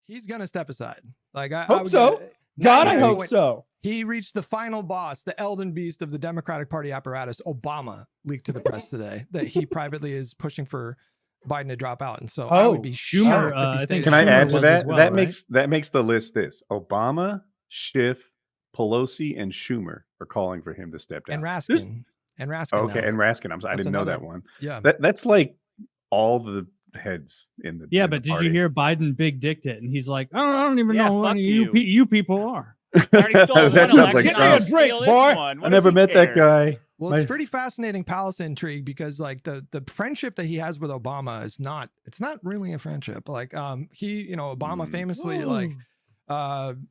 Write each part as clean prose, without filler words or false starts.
He's gonna step aside. Like I Hope would so. God, I hope so. He reached the final boss, the Elden Beast of the Democratic Party apparatus. Obama leaked to the press today that he privately is pushing for Biden to drop out, and so I would be Schumer. shocked if he Can stayed I in. add to that? Well, that makes the list this: Obama, Schiff, Pelosi, and Schumer are calling for him to step down. And Raskin. And Raskin. Okay, now. and Raskin. I didn't know that one. Yeah, that's like all the heads in the. Yeah, but did you hear Biden big dicked it? And he's like, I don't even know who you people are. I already stole one That sounds election. like I'll Trump. steal this boy. one. What I does never he met care? that guy. well, it's pretty fascinating palace intrigue because like the friendship that he has with Obama is not really a friendship. Like Obama famously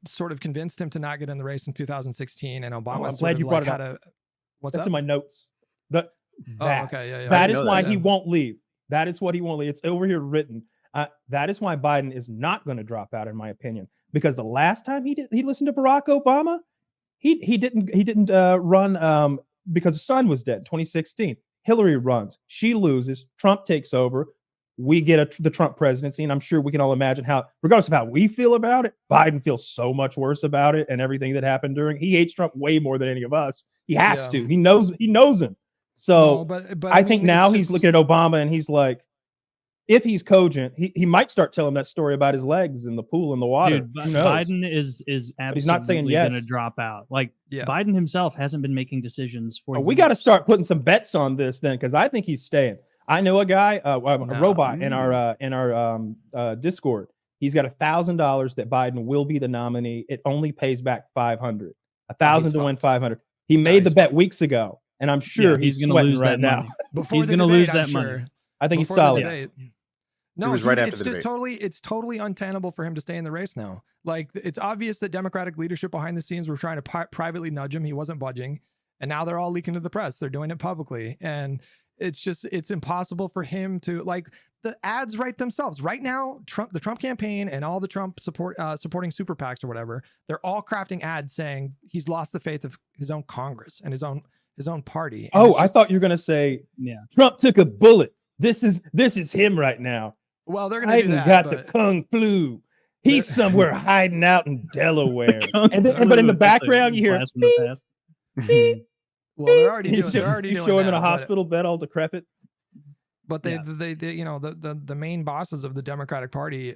sort of convinced him to not get in the race in 2016, and Obama I'm glad you brought it up. What's That's that? in my notes. That Okay, yeah. That is why he won't leave. That is what he won't leave. It's over here written. That is why Biden is not going to drop out, in my opinion, because the last time he listened to Barack Obama, he didn't run because his son was dead. 2016, Hillary runs, she loses, Trump takes over, we get the Trump presidency, and I'm sure we can all imagine how, regardless of how we feel about it, Biden feels so much worse about it and everything that happened during. He hates Trump way more than any of us. He has to. He knows him. So but I think now he's looking at Obama and he's like, if he's cogent, he might start telling that story about his legs in the pool in the water. Dude, Biden is absolutely he's not saying yes. going to drop out. Like Biden himself hasn't been making decisions for. We got to start putting some bets on this then, because I think he's staying. I know a guy, a robot in our Discord. He's got $1,000 that Biden will be the nominee. It only pays back $500. $1,000 to win $500. He made the bet weeks ago, and I'm sure he's going to lose that now. He's going to lose that money. I think he's solid. No, right after it's the just debate. it's totally untenable for him to stay in the race now. Like, it's obvious that Democratic leadership behind the scenes were trying to privately nudge him. He wasn't budging, and now they're all leaking to the press. They're doing it publicly, and it's impossible for him to, like, the ads write themselves right now. The Trump campaign and all the Trump supporting super PACs or whatever, they're all crafting ads saying he's lost the faith of his own Congress and his own party. And I thought you were going to say, Trump took a bullet. This is him right now. Well, they're going to do that. Got the Kung Flu. He's somewhere hiding out in Delaware. But in the background, you hear, beep, well, they're already doing show him in a hospital bed all decrepit. But they the main bosses of the Democratic Party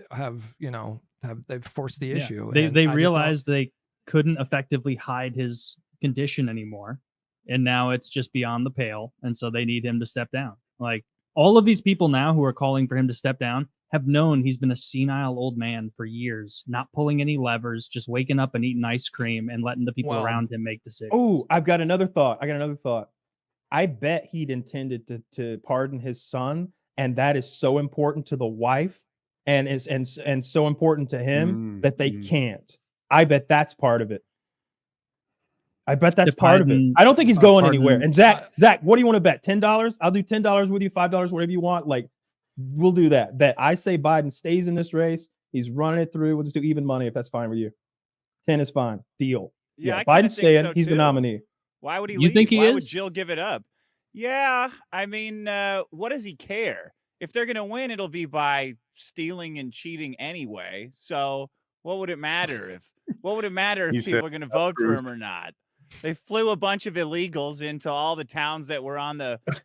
they've forced the issue. They realized they couldn't effectively hide his condition anymore, and now it's just beyond the pale, and so they need him to step down. Like, all of these people now who are calling for him to step down have known he's been a senile old man for years, not pulling any levers, just waking up and eating ice cream and letting the people around him make decisions. Oh, I've got another thought. I bet he'd intended to pardon his son, and that is so important to the wife and so important to him that they can't. I bet that's part of it. I don't think he's going anywhere. And Zach, what do you want to bet? $10? I'll do $10 with you, $5, whatever you want. Like, we'll do that. Bet I say Biden stays in this race. He's running it through. We'll just do even money if that's fine with you. 10 is fine. Deal. Yeah, Biden's staying. So he's the nominee. Why would he You leave? think he Why is? would Jill give it up? Yeah, I mean, what does he care? If they're going to win, it'll be by stealing and cheating anyway. So what would it matter if people are going to vote for him or not? They flew a bunch of illegals into all the towns that were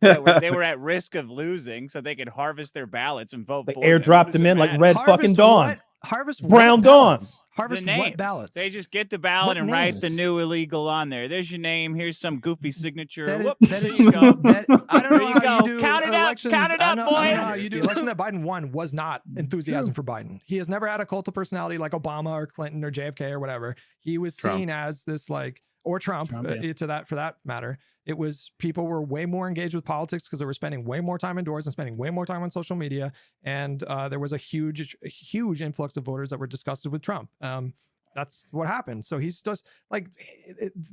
they were at risk of losing, so they could harvest their ballots and vote. They for airdropped them in like red fucking dawn. Harvest brown dawn. Harvest the what ballots? They just get the ballot and write the new illegal on there. There's your name. Here's some goofy signature. There you go. I don't know how you do Count it up. Count it up, boys. The election that Biden won was not enthusiasm for Biden. He has never had a cult of personality like Obama or Clinton or JFK or whatever. He was seen as this or Trump for that matter. It was, people were way more engaged with politics because they were spending way more time indoors and spending way more time on social media. And there was a huge influx of voters that were disgusted with Trump. That's what happened. So he's just like,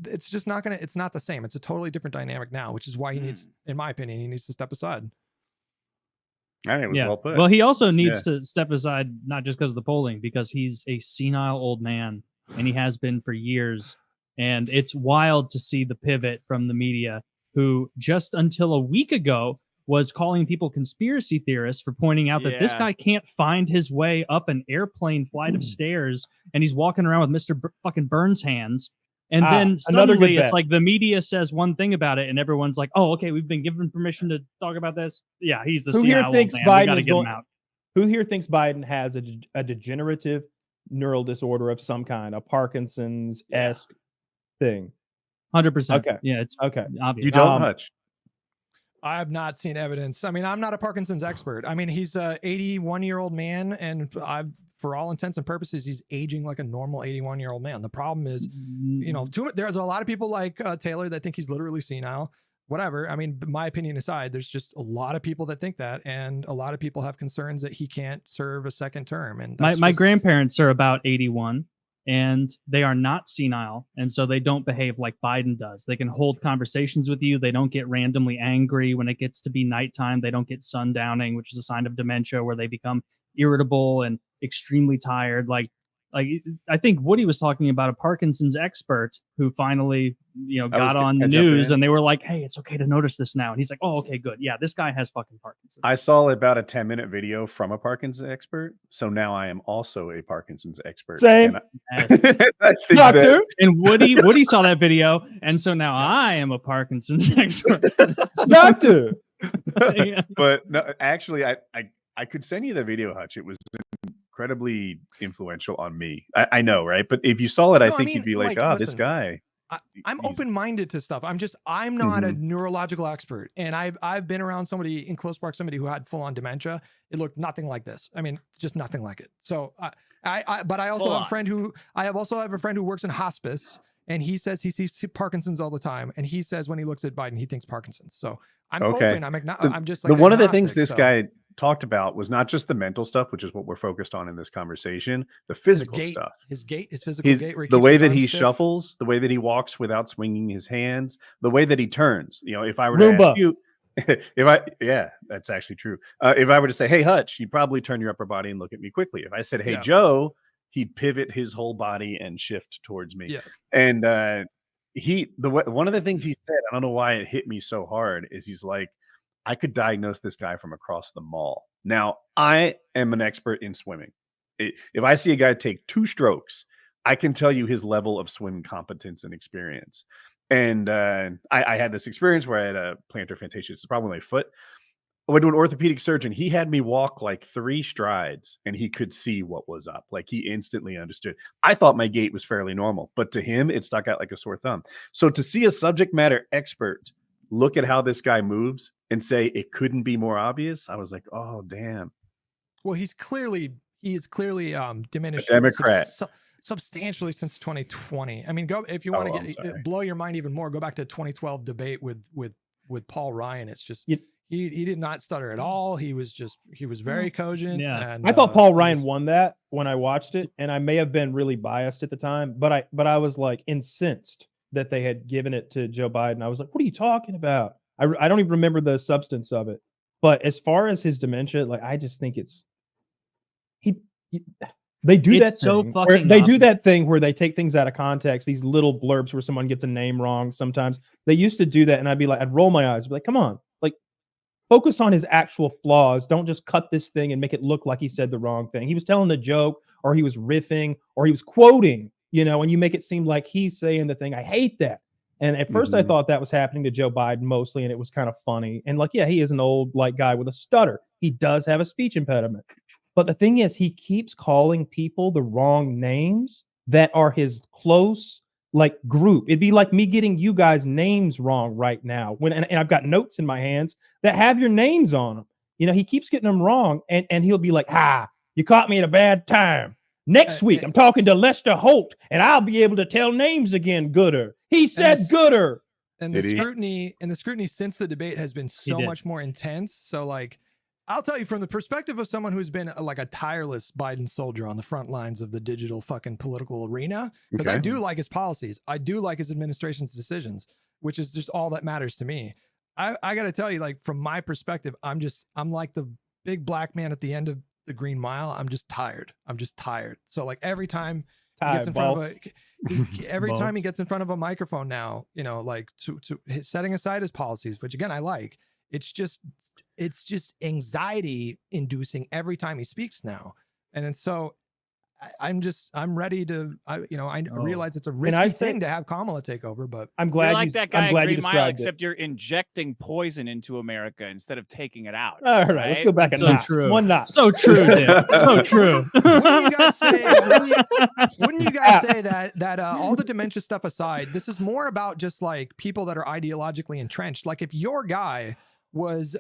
it's just not it's not the same. It's a totally different dynamic now, which is why he needs, in my opinion, he needs to step aside. I think it was well put. Well, he also needs to step aside, not just because of the polling, because he's a senile old man and he has been for years. And it's wild to see the pivot from the media, who just until a week ago was calling people conspiracy theorists for pointing out that this guy can't find his way up an airplane flight of stairs, and he's walking around with Mr. Fucking Burns hands. And then suddenly it's like the media says one thing about it, and everyone's like, "Oh, okay, we've been given permission to talk about this." Yeah, he's the senile old man. We gotta get him out. Who here thinks Biden has a degenerative neural disorder of some kind, a Parkinson's-esque thing? 100%. Okay. Yeah, it's okay. Obvious. You don't, Hutch. I have not seen evidence. I mean, I'm not a Parkinson's expert. I mean, he's a 81-year-old man, and for all intents and purposes, he's aging like a normal 81-year-old man. The problem is, there's a lot of people like Taylor that think he's literally senile. Whatever. I mean, my opinion aside, there's just a lot of people that think that, and a lot of people have concerns that he can't serve a second term. And my grandparents are about 81. And they are not senile, and so they don't behave like Biden does. They can hold conversations with you. They don't get randomly angry when it gets to be nighttime. They don't get sundowning, which is a sign of dementia, where they become irritable and extremely tired. Like I think Woody was talking about a Parkinson's expert who finally, got on the news, and they were like, "Hey, it's okay to notice this now." And he's like, "Oh, okay, good. Yeah, this guy has fucking Parkinson's." I saw about a 10-minute video from a Parkinson's expert, so now I am also a Parkinson's expert. Same, doctor. And Woody saw that video, and so now I am a Parkinson's expert, doctor. But no, actually, I could send you the video, Hutch. It was incredibly influential on me. I know, right? But if you saw it, I think you'd be like, "Oh, listen, this guy." I'm open-minded to stuff. I'm not a neurological expert, and I've been around somebody in close proximity who had full-on dementia. It looked nothing like this. I mean, just nothing like it. So but I also have a friend who works in hospice, and he says he sees Parkinson's all the time, and he says when he looks at Biden, he thinks Parkinson's. So I'm open. I'm just like one of the things this guy talked about was not just the mental stuff, which is what we're focused on in this conversation, the physical stuff. His physical gait, the way that he shuffles, the way that he walks without swinging his hands, the way that he turns. If I were to ask you, that's actually true. If I were to say, "Hey, Hutch," you'd probably turn your upper body and look at me quickly. If I said, "Hey, Joe," he'd pivot his whole body and shift towards me. Yeah. And one of the things he said, I don't know why it hit me so hard, is he's like, "I could diagnose this guy from across the mall." Now, I am an expert in swimming. If I see a guy take 2 strokes, I can tell you his level of swim competence and experience. And I had this experience where I had a plantar fasciitis. It's a problem with my foot. I went to an orthopedic surgeon. He had me walk like 3 strides, and he could see what was up. Like, he instantly understood. I thought my gait was fairly normal, but to him, it stuck out like a sore thumb. So to see a subject matter expert look at how this guy moves and say it couldn't be more obvious, I was like, "Oh, damn." Well, he's clearly diminished. A Democrat. Substantially since 2020. I mean, if you want to blow your mind even more, go back to 2012 debate with Paul Ryan. It's just he did not stutter at all. He was very cogent. Yeah, and I thought Paul Ryan won that when I watched it, and I may have been really biased at the time, but I was like incensed that they had given it to Joe Biden. I was like, "What are you talking about?" I don't even remember the substance of it. But as far as his dementia, like, I just think they do that thing where they take things out of context, these little blurbs where someone gets a name wrong. Sometimes they used to do that, and I'd roll my eyes, be like, "Come on, like, focus on his actual flaws. Don't just cut this thing and make it look like he said the wrong thing. He was telling a joke, or he was riffing, or he was quoting, and you make it seem like he's saying the thing. I hate that." And at first I thought that was happening to Joe Biden mostly, and it was kind of funny. And he is an old guy with a stutter. He does have a speech impediment. But the thing is, he keeps calling people the wrong names that are his close group. It'd be like me getting you guys names wrong right now. And I've got notes in my hands that have your names on them. He keeps getting them wrong, and he'll be like, "You caught me at a bad time. Next week, I'm talking to Lester Holt, and I'll be able to tell names again, Gooder. He said Gooder." And the scrutiny since the debate has been so much more intense. So I'll tell you, from the perspective of someone who's been a tireless Biden soldier on the front lines of the digital fucking political arena, because I do like his policies. I do like his administration's decisions, which is just all that matters to me. I got to tell you, from my perspective, I'm like the big black man at the end of the Green Mile. I'm just tired. So every time he gets in front of time he gets in front of a microphone now, setting aside his policies, which again I like, it's just anxiety inducing every time he speaks now. And so I'm ready to, I realize it's a risky thing to have Kamala take over, but I'm glad you're like that guy at Green Mile, it. except you're injecting poison into America instead of taking it out. All right, let's go back a notch. True. One notch. So true, Dick. So true. Wouldn't you guys say that all the dementia stuff aside, this is more about just like people that are ideologically entrenched. Like if your guy was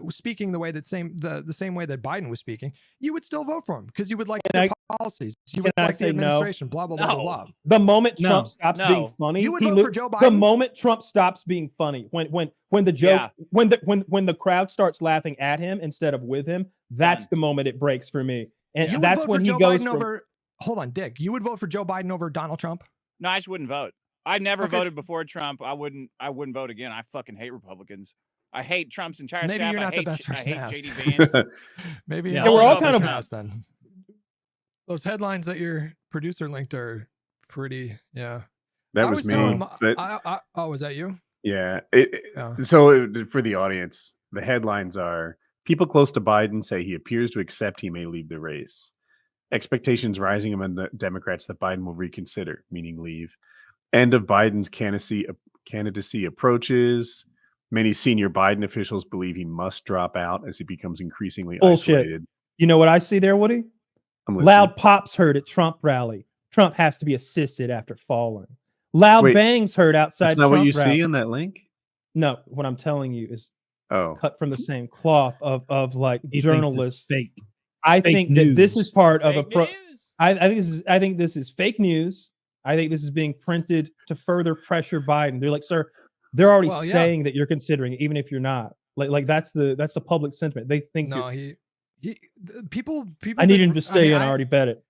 speaking the same way that Biden was speaking, you would still vote for him because you would like their policies. You would like the administration, blah, blah, blah, blah. The moment Trump stops being funny, you would vote for Joe Biden. The moment Trump stops being funny, when the joke, when the crowd starts laughing at him instead of with him, that's the moment it breaks for me. And that's when he goes over. Hold on, Dick. You would vote for Joe Biden over Donald Trump? No, I just wouldn't vote. I never voted before Trump. I wouldn't vote again. I fucking hate Republicans. I hate Trump's entire staff. Maybe you're not the best person to ask. JD Vance. Maybe we're all kind of then. Those headlines that your producer linked are pretty. Yeah, that was me. Was that you? Yeah. So for the audience, the headlines are: people close to Biden say he appears to accept he may leave the race. Expectations rising among the Democrats that Biden will reconsider, meaning leave. End of Biden's candidacy approaches. Many senior Biden officials believe he must drop out as he becomes increasingly isolated. You know what I see there, Woody? Loud pops heard at Trump rally. Trump has to be assisted after falling. Loud bangs heard outside. That's not Trump what you rally. see in that link? No, what I'm telling you is cut from the same cloth of like journalists. Fake. I think that this is part of I think this is fake news. I think this is being printed to further pressure Biden. They're like, sir, they're already saying that you're considering it, even if you're not. Like that's the public sentiment. They think people. I need him to stay in. I already bet it.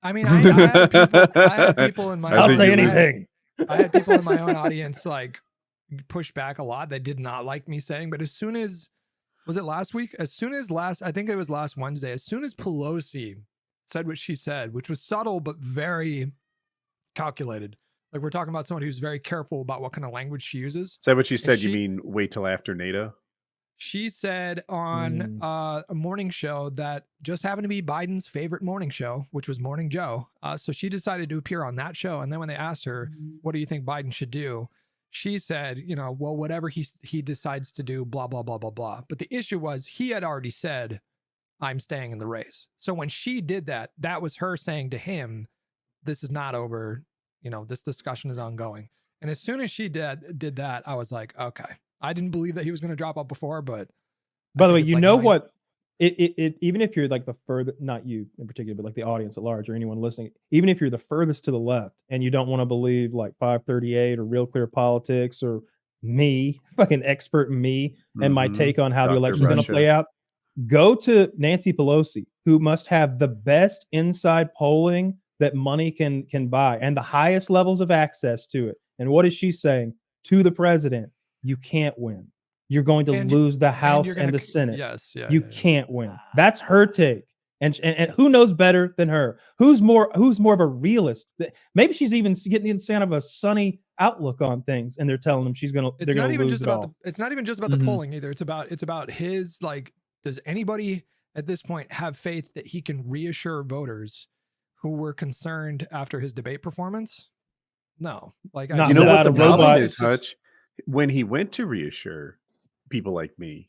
I mean, I had people in my. I'll say anything. I had people in my own audience like push back a lot. They did not like me saying, but as soon as was it last week? I think it was last Wednesday. As soon as Pelosi said what she said, which was subtle but very calculated. Like we're talking about someone who's very careful about what kind of language she uses. Is that what she said? You mean wait till after NATO? She said on a morning show that just happened to be Biden's favorite morning show, which was Morning Joe. So she decided to appear on that show. And then when they asked her, what do you think Biden should do? She said, well, whatever he decides to do, blah, blah, blah, blah, blah. But the issue was he had already said, I'm staying in the race. So when she did that, that was her saying to him, this is not over. This discussion is ongoing. And as soon as she did that, I was like, okay. I didn't believe that he was going to drop out before, but by the way, what? It even if you're like the further, not you in particular, but like the audience at large or anyone listening, even if you're the furthest to the left and you don't want to believe like 538 or Real Clear Politics or me, fucking expert me, and my take on how the election is going to play out, go to Nancy Pelosi, who must have the best inside polling that money can buy and the highest levels of access to it. And what is she saying to the president? You can't win. You're going to lose the House and the Senate. Yes, you can't win. That's her take. And who knows better than her? Who's more of a realist? Maybe she's even getting kind of a sunny outlook on things, and they're telling them she's gonna. It's not even just about. It's not even just about the polling either. It's about his like. Does anybody at this point have faith that he can reassure voters who were concerned after his debate performance? No, like what the problem is, Hutch. When he went to reassure people like me,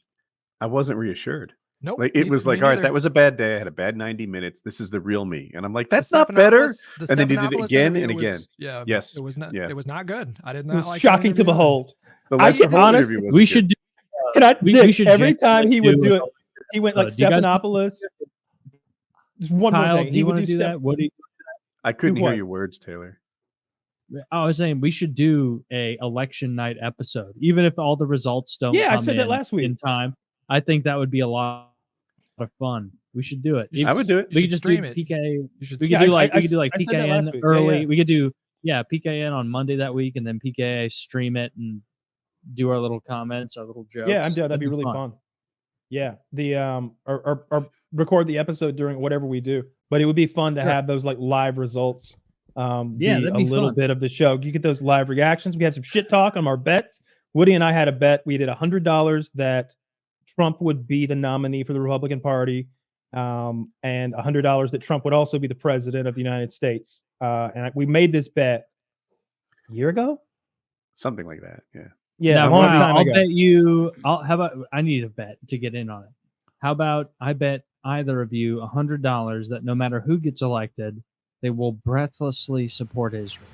I wasn't reassured. Nope. Like it was like, all right, that was a bad day. I had a bad 90 minutes. This is the real me. And I'm like, that's not better. And then he did it again and again. Yes. It was not. It was not good. I did not. It was shocking to behold. I get honest. We should do. Can I? We should every time he would do it, he went like Stephanopoulos. Just one more thing. Do you want to do that? What do you? I couldn't hear your words, Taylor. I was saying we should do a election night episode, even if all the results don't. Yeah, come I said that last week in time. I think that would be a lot of fun. We should do it. I would do it. We could just do PKA. We could do like PKN early. Yeah. We could do PKN on Monday that week, and then PKA stream it and do our little comments, our little jokes. Yeah, I'm down. That'd be really fun. Yeah, or record the episode during whatever we do. But it would be fun to have those like live results. That'd be a little bit of the show. You get those live reactions. We had some shit talk on our bets. Woody and I had a bet. We did $100 that Trump would be the nominee for the Republican Party, and $100 that Trump would also be the president of the United States. And we made this bet a year ago, something like that. Yeah. Yeah, now, a long Brian, time I'll ago. bet you. How about I need a bet to get in on it? How about I bet either of you $100 that no matter who gets elected, they will breathlessly support Israel.